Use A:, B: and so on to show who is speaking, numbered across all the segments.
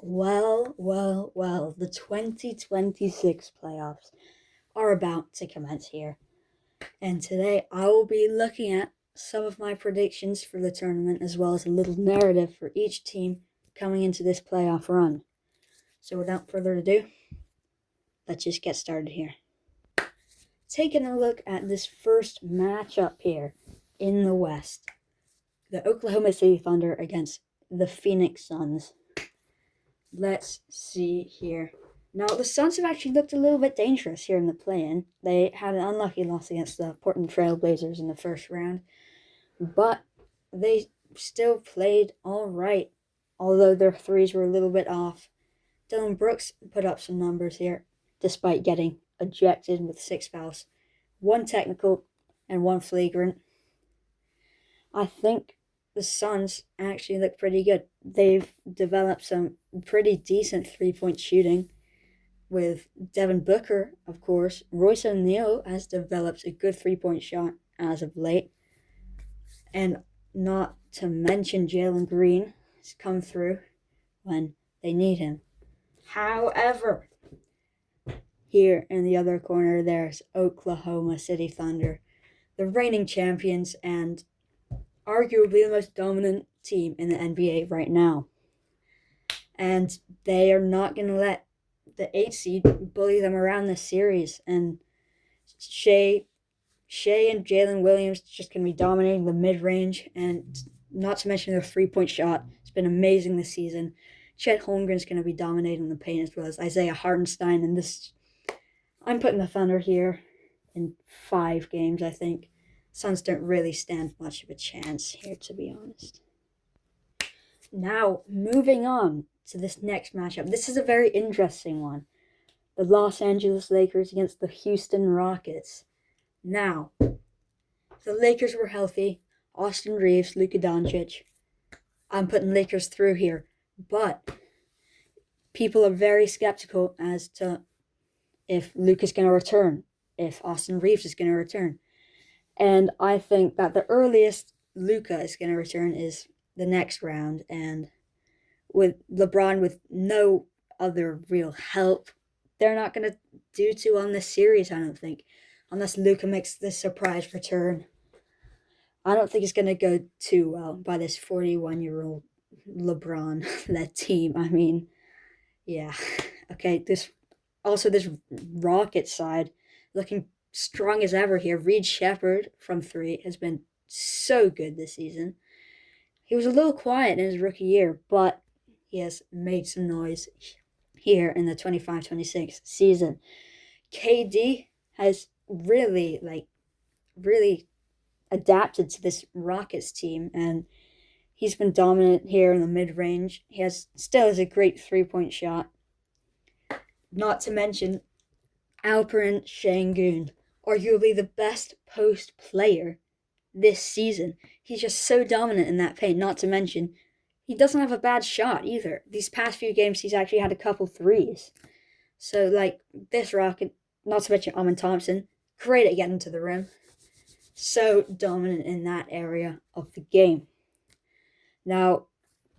A: Well, the 2026 playoffs are about to commence here. And today I will be looking at some of my predictions for the tournament as well as a little narrative for each team coming into this playoff run. So without further ado, let's just get started here. Taking a look at this first matchup here in the West, the Oklahoma City Thunder against the Phoenix Suns. Let's see here. Now, the Suns have actually looked a little bit dangerous here in the play-in. They had an unlucky loss against the Portland Trail Blazers in the first round, but they still played all right, although their threes were a little bit off. Dillon Brooks put up some numbers here, despite getting ejected with 6 fouls, 1 technical and 1 flagrant. I think the Suns actually look pretty good. They've developed some pretty decent three-point shooting with Devin Booker, of course. Royce O'Neal has developed a good three-point shot as of late. And not to mention Jalen Green has come through when they need him. However, here in the other corner, there's Oklahoma City Thunder, the reigning champions and arguably the most dominant team in the NBA right now. And they are not going to let the 8 seed bully them around this series. And Shea and Jalen Williams just going to be dominating the mid-range. And not to mention their three-point shot. It's been amazing this season. Chet Holmgren's going to be dominating the paint as well as Isaiah Hartenstein. And I'm putting the Thunder here in 5 games, I think. Suns don't really stand much of a chance here, to be honest. Now, moving on to this next matchup. This is a very interesting one. The Los Angeles Lakers against the Houston Rockets. Now, if the Lakers were healthy, Austin Reeves, Luka Doncic, I'm putting Lakers through here. But people are very skeptical as to if Luka's going to return, if Austin Reeves is going to return. And I think that the earliest Luka is going to return is the next round. And with LeBron with no other real help, they're not going to do too on this series, I don't think. Unless Luka makes this surprise return. I don't think it's going to go too well by this 41-year-old LeBron-led team. I mean, yeah. Okay, this Rocket side looking strong as ever here. Reed Shepherd from 3 has been so good this season. He was a little quiet in his rookie year, but he has made some noise here in the 25-26 season. KD has really adapted to this Rockets team, and he's been dominant here in the mid-range. He still has a great three-point shot. Not to mention Alperen Sengun, arguably the best post player this season. He's just so dominant in that paint. Not to mention, he doesn't have a bad shot either. These past few games, he's actually had a couple threes. So, this Rocket, not to mention Amin Thompson, great at getting to the rim. So dominant in that area of the game. Now,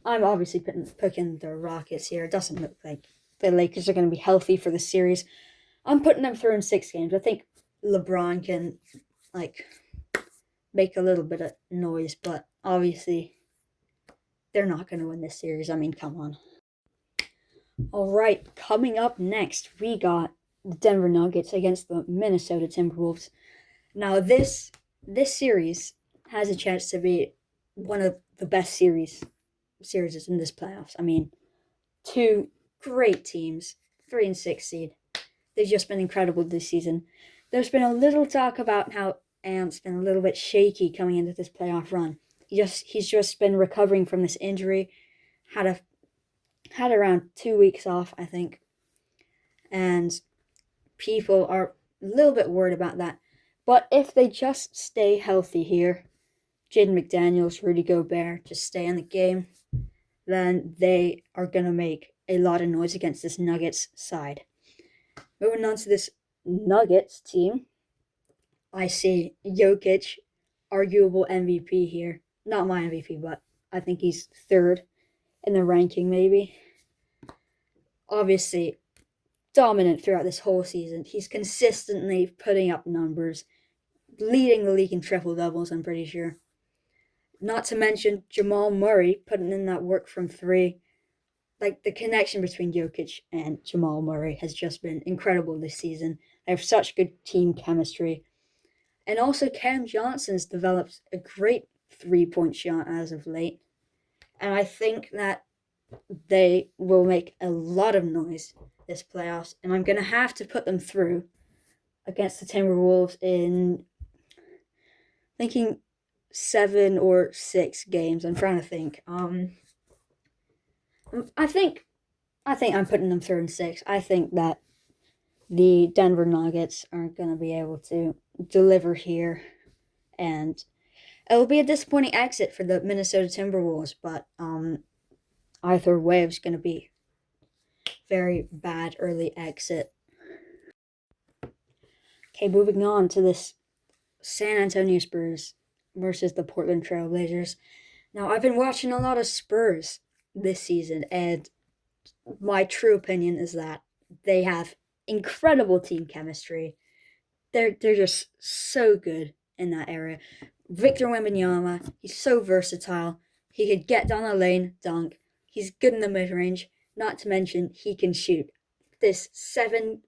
A: I'm obviously picking the Rockets here. It doesn't look like the Lakers are going to be healthy for the series. I'm putting them through in 6 games. I think LeBron can, make a little bit of noise, but obviously they're not going to win this series. I mean, come on. All right, coming up next, we got the Denver Nuggets against the Minnesota Timberwolves. Now, this series has a chance to be one of the best series in this playoffs. I mean, 2 great teams, 3 and 6 seed. They've just been incredible this season. There's been a little talk about how Ant's been a little bit shaky coming into this playoff run. He's just been recovering from this injury. Had around 2 weeks off, I think. And people are a little bit worried about that. But if they just stay healthy here, Jaden McDaniels, Rudy Gobert, just stay in the game, then they are going to make a lot of noise against this Nuggets side. Moving on to this Nuggets team, I see Jokic, arguable MVP here. Not my MVP, but I think he's 3rd in the ranking maybe. obviously dominant throughout this whole season. He's consistently putting up numbers, leading the league in triple doubles, I'm pretty sure. Not to mention Jamal Murray putting in that work from three. Like, the connection between Jokic and Jamal Murray has just been incredible this season. They have such good team chemistry. And also, Cam Johnson's developed a great three-point shot as of late. And I think that they will make a lot of noise this playoffs. And I'm going to have to put them through against the Timberwolves in thinking 7 or 6 games. I'm trying to think. I think I'm putting them through in 6. I think that the Denver Nuggets aren't going to be able to deliver here, and it'll be a disappointing exit for the Minnesota Timberwolves, but either way, it's going to be very bad early exit. Okay, moving on to this San Antonio Spurs versus the Portland Trail Blazers. Now, I've been watching a lot of Spurs this season, and my true opinion is that they have incredible team chemistry. They're just so good in that area. Victor Wembanyama, he's so versatile. He could get down the lane, dunk. He's good in the mid-range. Not to mention, he can shoot. This 7-foot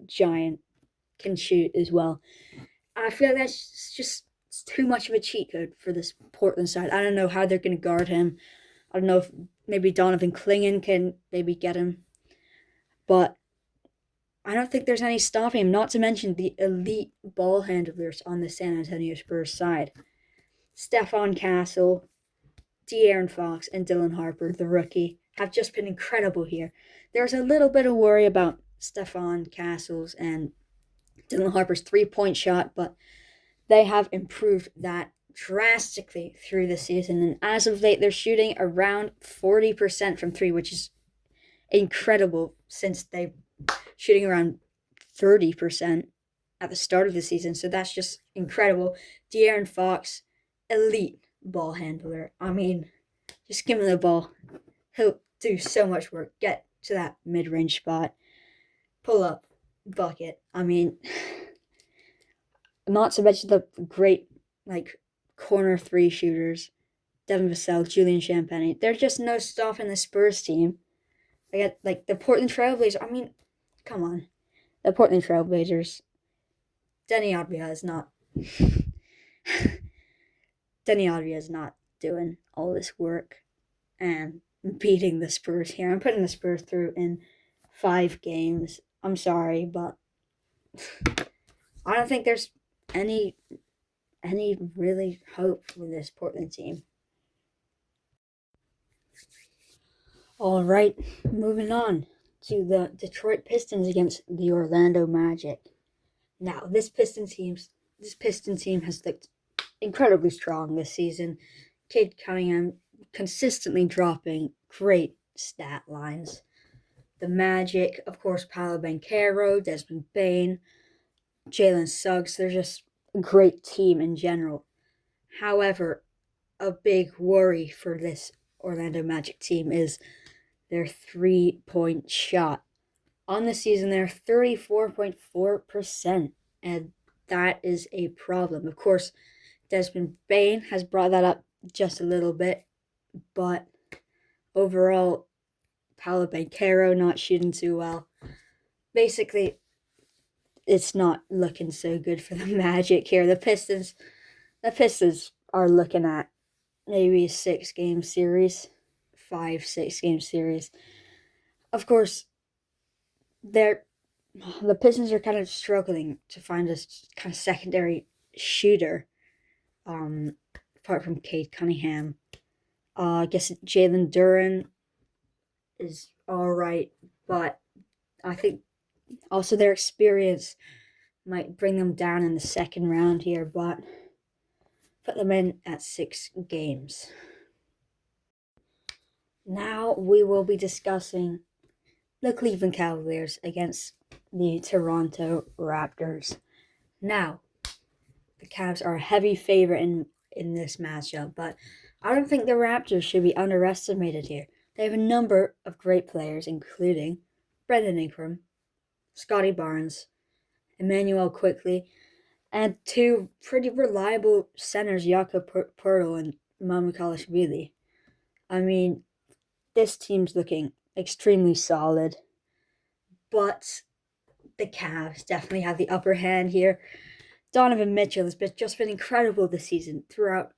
A: giant can shoot as well. I feel like that's just too much of a cheat code for this Portland side. I don't know how they're going to guard him. I don't know if maybe Donovan Clingan can maybe get him. But I don't think there's any stopping him, not to mention the elite ball handlers on the San Antonio Spurs side. Stephon Castle, De'Aaron Fox, and Dylan Harper, the rookie, have just been incredible here. There's a little bit of worry about Stephon Castle's and Dylan Harper's three-point shot, but they have improved that drastically through the season. And as of late, they're shooting around 40% from three, which is incredible since they're shooting around 30% at the start of the season. So that's just incredible. De'Aaron Fox, elite ball handler. I mean, just give him the ball. He'll do so much work. Get to that mid-range spot. Pull up. Bucket. I mean, not to mention the great, corner three shooters. Devin Vassell, Julian Champagnie. There's just no stopping the Spurs team. I got, the Portland Trailblazers. I mean, come on. The Portland Trailblazers. Denny Avdija is not... Denny Avdija is not doing all this work and beating the Spurs here. I'm putting the Spurs through in 5 games. I'm sorry, but I don't think there's any really hope for this Portland team. All right, moving on to the Detroit Pistons against the Orlando Magic. Now, this Piston team has looked incredibly strong this season. Cade Cunningham consistently dropping great stat lines. The Magic, of course, Paolo Banchero, Desmond Bane, Jalen Suggs. They're just a great team in general. However, a big worry for this Orlando Magic team is their three-point shot. On the season, they're 34.4%, and that is a problem. Of course, Desmond Bane has brought that up just a little bit, but overall, Paolo Banchero not shooting too well. Basically, it's not looking so good for the Magic here. The Pistons are looking at maybe a 6-game series, 5-6-game series. Of course, the Pistons are kind of struggling to find a kind of secondary shooter, apart from Cade Cunningham. I guess Jalen Duren is all right, but I think also their experience might bring them down in the second round here, but put them in at 6 games. Now we will be discussing the Cleveland Cavaliers against the Toronto Raptors. Now, the Cavs are a heavy favorite in this matchup, but I don't think the Raptors should be underestimated here. They have a number of great players, including Brendan Ingram, Scotty Barnes, Emmanuel Quickly, and two pretty reliable centers, Jakob Poeltl and Mamukelashvili. I mean, this team's looking extremely solid, but the Cavs definitely have the upper hand here. Donovan Mitchell has just been incredible this season. Throughout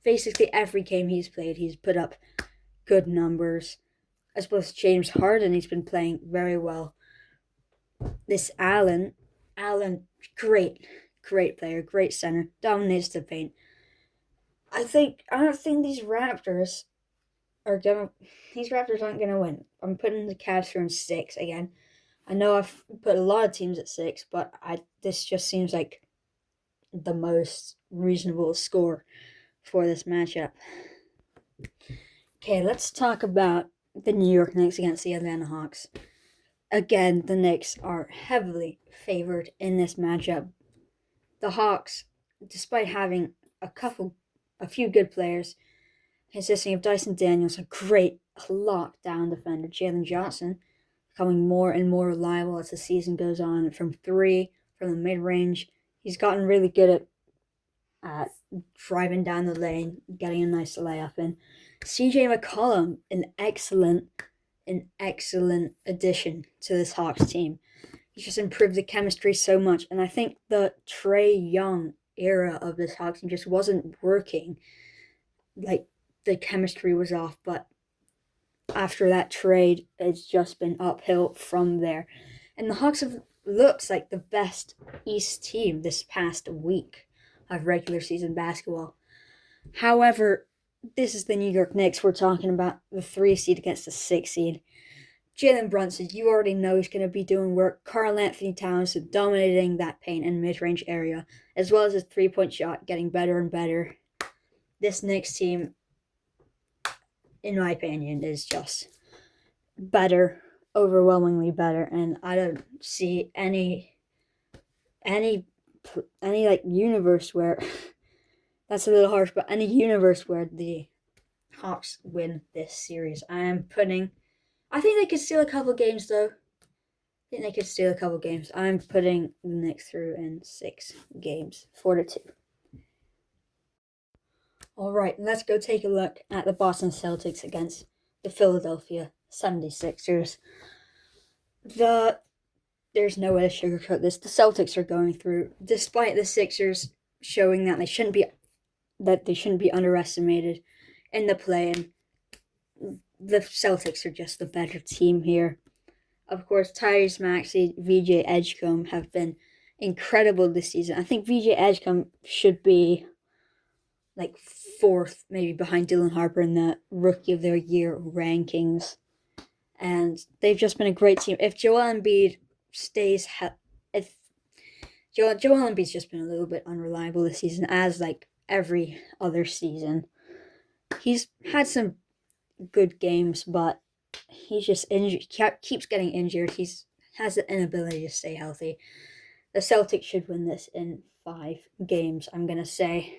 A: basically every game he's played, he's put up good numbers. As well as James Harden, he's been playing very well. This Allen, great player, great center, dominates the paint. I don't think these Raptors aren't gonna win. I'm putting the Cavs here in 6 again. I know I've put a lot of teams at 6, but this just seems like the most reasonable score for this matchup. Okay, let's talk about the New York Knicks against the Atlanta Hawks. Again, the Knicks are heavily favored in this matchup. The Hawks, despite having a few good players, consisting of Dyson Daniels, a great lockdown defender, Jalen Johnson, becoming more and more reliable as the season goes on from 3, from the mid-range. He's gotten really good at driving down the lane, getting a nice layup in. CJ McCollum, an excellent addition to this Hawks team. He's just improved the chemistry so much, and I think the Trae Young era of this Hawks team just wasn't working. Like, the chemistry was off, but after that trade, it's just been uphill from there. And the Hawks have looked like the best East team this past week of regular season basketball. However, this is the New York Knicks. We're talking about the 3 seed against the 6 seed. Jalen Brunson, you already know he's going to be doing work. Karl-Anthony Towns dominating that paint and mid-range area, as well as his 3-point shot getting better and better. This Knicks team, in my opinion, is just better, overwhelmingly better, and I don't see any like universe where that's a little harsh, but any universe where the Hawks win this series. I think they could steal a couple games though. I'm putting the Knicks through in 6 games, 4-2. All right, let's go take a look at the Boston Celtics against the Philadelphia 76ers. There's no way to sugarcoat this. The Celtics are going through, despite the Sixers showing that they shouldn't be underestimated in the play-in. The Celtics are just the better team here. Of course, Tyrese Maxey, VJ Edgecombe have been incredible this season. I think VJ Edgecombe should be like 4th, maybe behind Dylan Harper in the Rookie of the Year rankings. And they've just been a great team. If Joel Embiid's just been a little bit unreliable this season, as like every other season. He's had some good games, but he's just injured. Keeps getting injured. He has the inability to stay healthy. The Celtics should win this in 5 games, I'm gonna say.